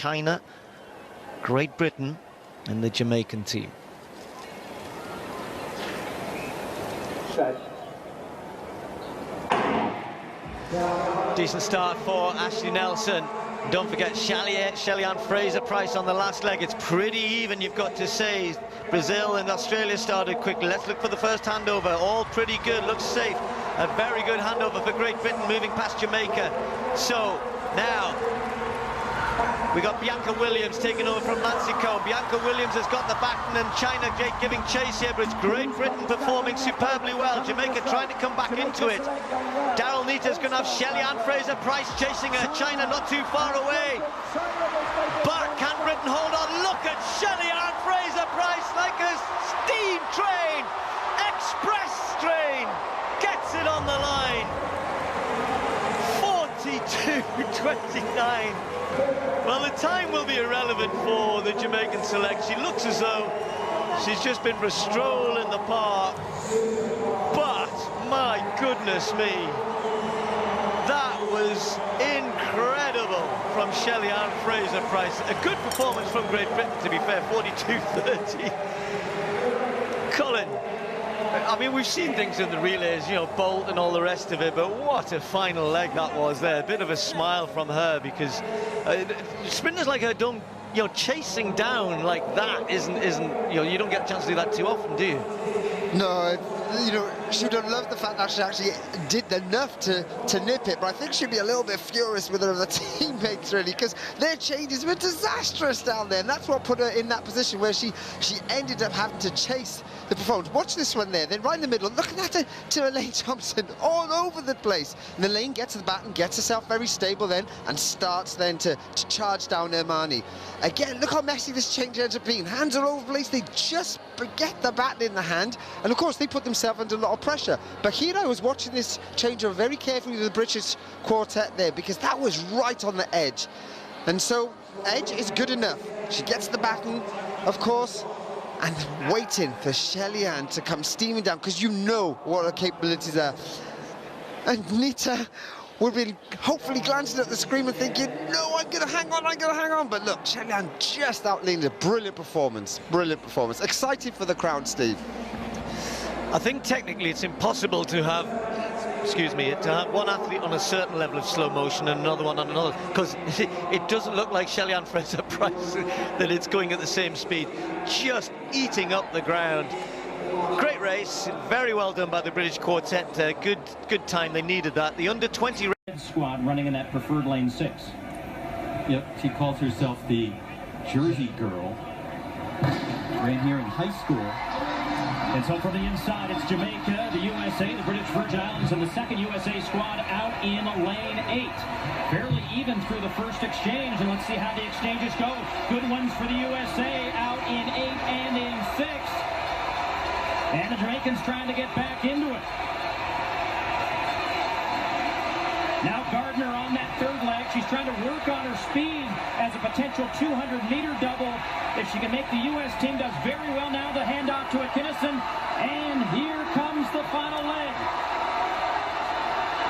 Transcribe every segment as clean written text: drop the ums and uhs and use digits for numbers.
China, Great Britain, and the Jamaican team. Decent start for Ashley Nelson. Don't forget Shelly-Ann Fraser-Pryce on the last leg. It's pretty even, you've got to say. Brazil and Australia started quickly. Let's look for the first handover. All pretty good, looks safe. A very good handover for Great Britain, moving past Jamaica. So now we got Bianca Williams taking over from Mexico. Bianca Williams has got the baton and China giving chase here, but it's Great Britain performing superbly well. Jamaica trying to come back into it. Daryll Neita is going to have Shelly-Ann Fraser-Pryce chasing her. China not too far away. But can Britain hold on? Look at Shelly-Ann Fraser-Pryce like a steam train, express train, gets it on the line. 42.29. Well, the time will be irrelevant for the Jamaican select. She looks as though she's just been for a stroll in the park. But, my goodness me, that was incredible from Shelly-Ann Fraser-Pryce. A good performance from Great Britain, to be fair, 42.30. Colin, I mean, we've seen things in the relays, you know, Bolt and all the rest of it, but what a final leg that was there. A bit of a smile from her, because sprinters like her don't, you know, chasing down like that isn't, you know, you don't get a chance to do that too often, do you? No, you know, she would have loved the fact that she actually did enough to nip it, but I think she'd be a little bit furious with her other teammates, really, because their changes were disastrous down there, and that's what put her in that position where she ended up having to chase the performance. Watch this one there, then right in the middle, look at that to Elaine Thompson, all over the place. And Elaine gets to the baton, gets herself very stable then, and starts then to charge down Ermani. Again, look how messy this change ends up being. Hands all over the place, they just get the baton in the hand, and of course they put themselves under a lot of pressure. But here I was watching this changeover very carefully with the British quartet there, because that was right on the edge. And so, edge is good enough. She gets the baton, of course, and waiting for Shelly-Ann to come steaming down, because you know what her capabilities are. And Neita would be hopefully glancing at the screen and thinking, no, I'm going to hang on. But look, Shelly-Ann just outleaned a brilliant performance. Excited for the crowd, Steve. I think technically it's impossible to have, to have one athlete on a certain level of slow motion and another one on another, because it doesn't look like Shelly-Ann Fraser-Pryce that it's going at the same speed, just eating up the ground. Great race, very well done by the British quartet. Good time, they needed that. The under-20 squad running in that preferred lane 6. Yep, she calls herself the Jersey girl. Ran here in high school. And so from the inside, it's Jamaica, the USA, the British Virgin Islands, and the second USA squad out in lane 8. Fairly even through the first exchange, and let's see how the exchanges go. Good ones for the USA out in 8 and in 6. And the Jamaicans trying to get back into it. Now Gardner on that third leg. She's trying to work on her speed as a potential 200-meter double. If she can make the U.S. team, does very well now. The handoff to Akinnison. And here comes the final leg.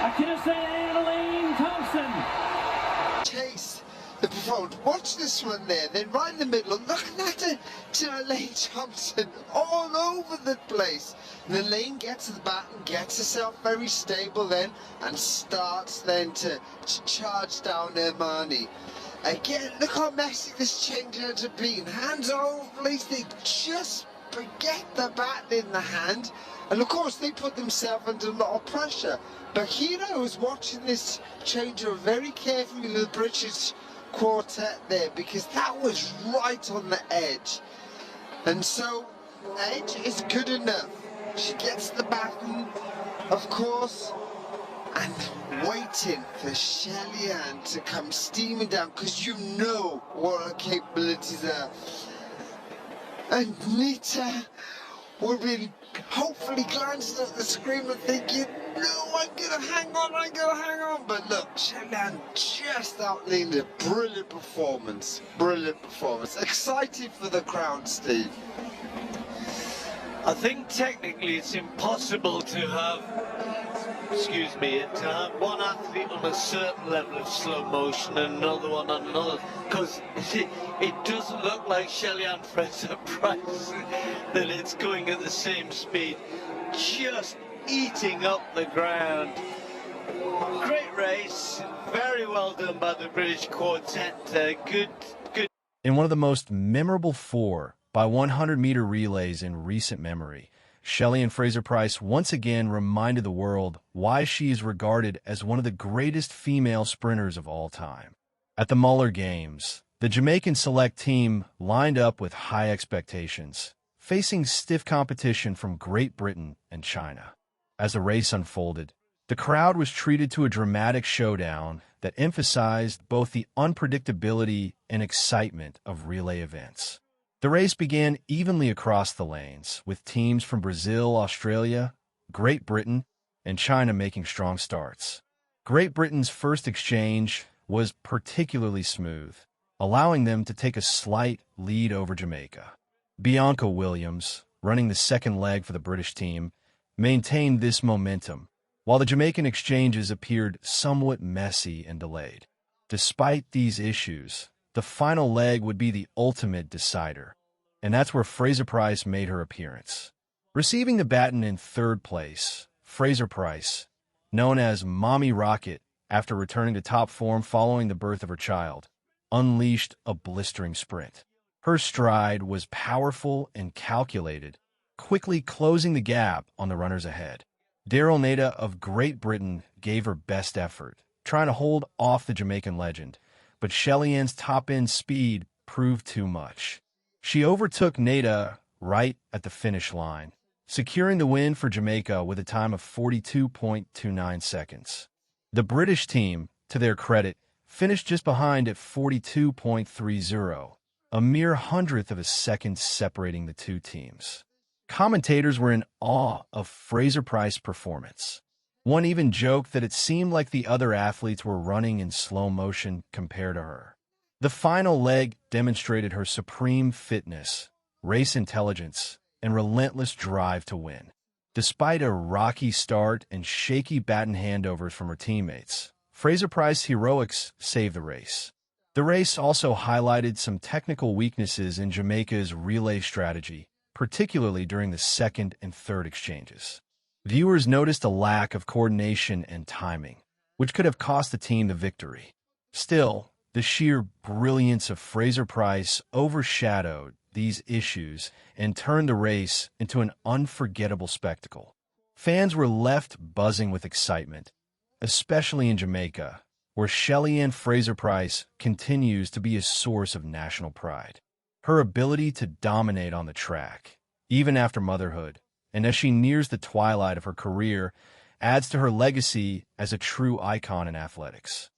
Akinnison and Elaine Thompson. Chase the performance. Watch this one there. Then right in the middle, look at that to Elaine Thompson, all over the place. And Elaine gets to the baton, gets herself very stable then, and starts then to charge down Ermani. Again, look how messy this change ends up being. Hands all over the place, they just get the baton in the hand. And of course, they put themselves under a lot of pressure. But here I was watching this changeover very carefully with the British quartet there, because that was right on the edge. And so, edge is good enough. She gets the baton, of course, and waiting for Shelly-Ann to come steaming down, because you know what her capabilities are. And Neita will be hopefully glancing at the screen and thinking, no, I'm going to hang on. But look, Shelly-Ann just outleaned a brilliant performance. Excited for the crowd, Steve. I think technically it's impossible to have excuse me, to have one athlete on a certain level of slow motion and another one on another, because it doesn't look like Shelly-Ann Fraser-Pryce that it's going at the same speed, just eating up the ground. Great race, very well done by the British quartet. Good. In one of the most memorable 4x100m relays in recent memory, Shelly-Ann Fraser-Pryce once again reminded the world why she is regarded as one of the greatest female sprinters of all time. At the Müller Games, the Jamaican select team lined up with high expectations, facing stiff competition from Great Britain and China. As the race unfolded, the crowd was treated to a dramatic showdown that emphasized both the unpredictability and excitement of relay events. The race began evenly across the lanes, with teams from Brazil, Australia, Great Britain, and China making strong starts. Great Britain's first exchange was particularly smooth, allowing them to take a slight lead over Jamaica. Bianca Williams, running the second leg for the British team, maintained this momentum, while the Jamaican exchanges appeared somewhat messy and delayed. Despite these issues, the final leg would be the ultimate decider, and that's where Fraser-Pryce made her appearance. Receiving the baton in third place, Fraser-Pryce, known as Mommy Rocket after returning to top form following the birth of her child, unleashed a blistering sprint. Her stride was powerful and calculated, quickly closing the gap on the runners ahead. Daryll Neita of Great Britain gave her best effort, trying to hold off the Jamaican legend, but Shelly-Ann's top-end speed proved too much. She overtook Neita right at the finish line, securing the win for Jamaica with a time of 42.29 seconds. The British team, to their credit, finished just behind at 42.30, a mere hundredth of a second separating the two teams. Commentators were in awe of Fraser-Pryce's performance. One even joked that it seemed like the other athletes were running in slow motion compared to her. The final leg demonstrated her supreme fitness, race intelligence, and relentless drive to win. Despite a rocky start and shaky baton handovers from her teammates, Fraser-Pryce's heroics saved the race. The race also highlighted some technical weaknesses in Jamaica's relay strategy, particularly during the second and third exchanges. Viewers noticed a lack of coordination and timing, which could have cost the team the victory. Still, the sheer brilliance of Fraser-Pryce overshadowed these issues and turned the race into an unforgettable spectacle. Fans were left buzzing with excitement, especially in Jamaica, where Shelly-Ann Fraser-Pryce continues to be a source of national pride. Her ability to dominate on the track, even after motherhood, and as she nears the twilight of her career, adds to her legacy as a true icon in athletics.